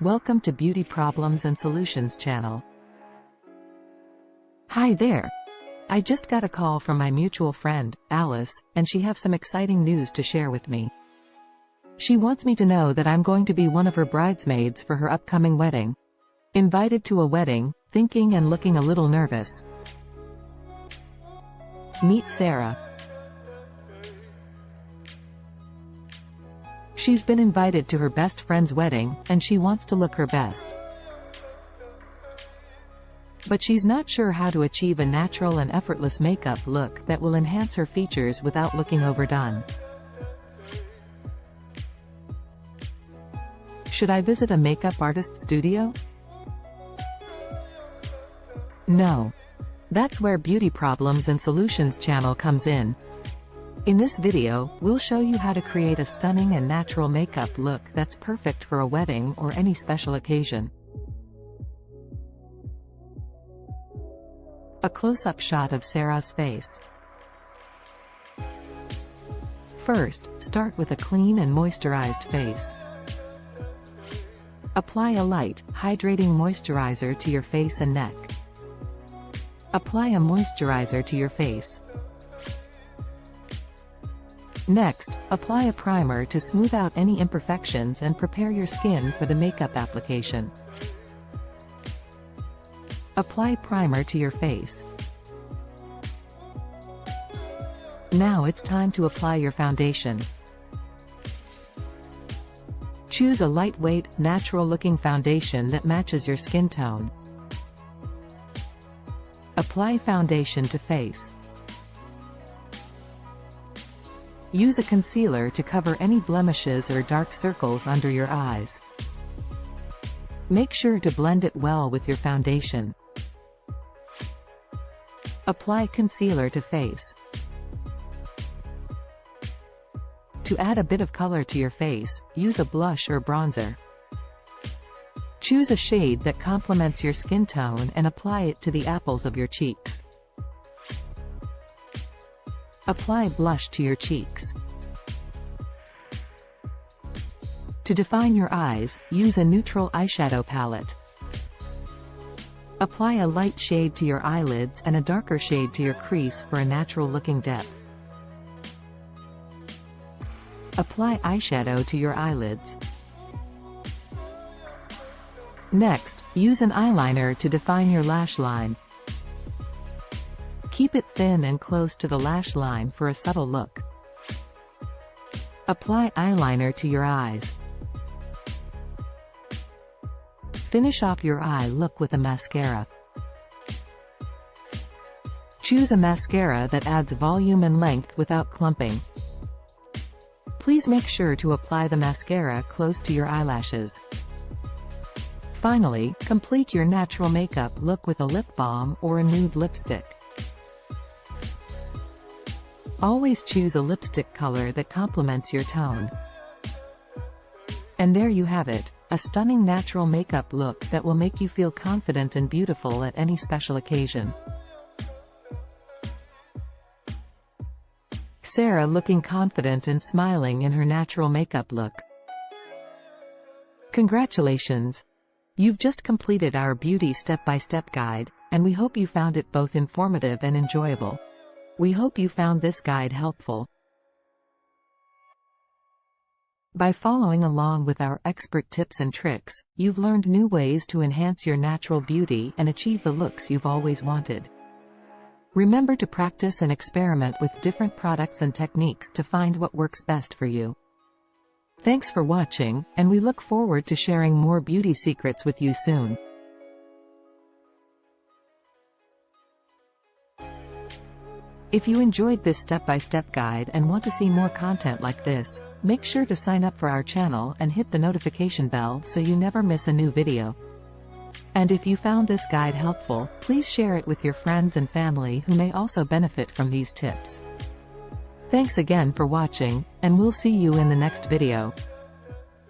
Welcome to Beauty Problems and Solutions channel. Hi there. I just got a call from my mutual friend, Alice, and she have some exciting news to share with me. She wants me to know that I'm going to be one of her bridesmaids for her upcoming wedding. Invited to a wedding, thinking and looking a little nervous. Meet Sarah. She's been invited to her best friend's wedding, and she wants to look her best. But she's not sure how to achieve a natural and effortless makeup look that will enhance her features without looking overdone. Should I visit a makeup artist's studio? No. That's where Beauty Problems and Solutions channel comes in. In this video, we'll show you how to create a stunning and natural makeup look that's perfect for a wedding or any special occasion. A close-up shot of Sarah's face. First, start with a clean and moisturized face. Apply a light, hydrating moisturizer to your face and neck. Apply a moisturizer to your face. Next, apply a primer to smooth out any imperfections and prepare your skin for the makeup application. Apply primer to your face. Now it's time to apply your foundation. Choose a lightweight, natural-looking foundation that matches your skin tone. Apply foundation to face. Use a concealer to cover any blemishes or dark circles under your eyes. Make sure to blend it well with your foundation. Apply concealer to face. To add a bit of color to your face, use a blush or bronzer. Choose a shade that complements your skin tone and apply it to the apples of your cheeks. Apply blush to your cheeks. To define your eyes, use a neutral eyeshadow palette. Apply a light shade to your eyelids and a darker shade to your crease for a natural-looking depth. Apply eyeshadow to your eyelids. Next, use an eyeliner to define your lash line. Keep it thin and close to the lash line for a subtle look. Apply eyeliner to your eyes. Finish off your eye look with a mascara. Choose a mascara that adds volume and length without clumping. Please make sure to apply the mascara close to your eyelashes. Finally, complete your natural makeup look with a lip balm or a nude lipstick. Always choose a lipstick color that complements your tone. And there you have it, a stunning natural makeup look that will make you feel confident and beautiful at any special occasion. Sarah looking confident and smiling in her natural makeup look. Congratulations! You've just completed our beauty step-by-step guide, and we hope you found it both informative and enjoyable. We hope you found this guide helpful. By following along with our expert tips and tricks, you've learned new ways to enhance your natural beauty and achieve the looks you've always wanted. Remember to practice and experiment with different products and techniques to find what works best for you. Thanks for watching, and we look forward to sharing more beauty secrets with you soon. If you enjoyed this step-by-step guide and want to see more content like this, make sure to sign up for our channel and hit the notification bell so you never miss a new video. And if you found this guide helpful, please share it with your friends and family who may also benefit from these tips. Thanks again for watching, and we'll see you in the next video.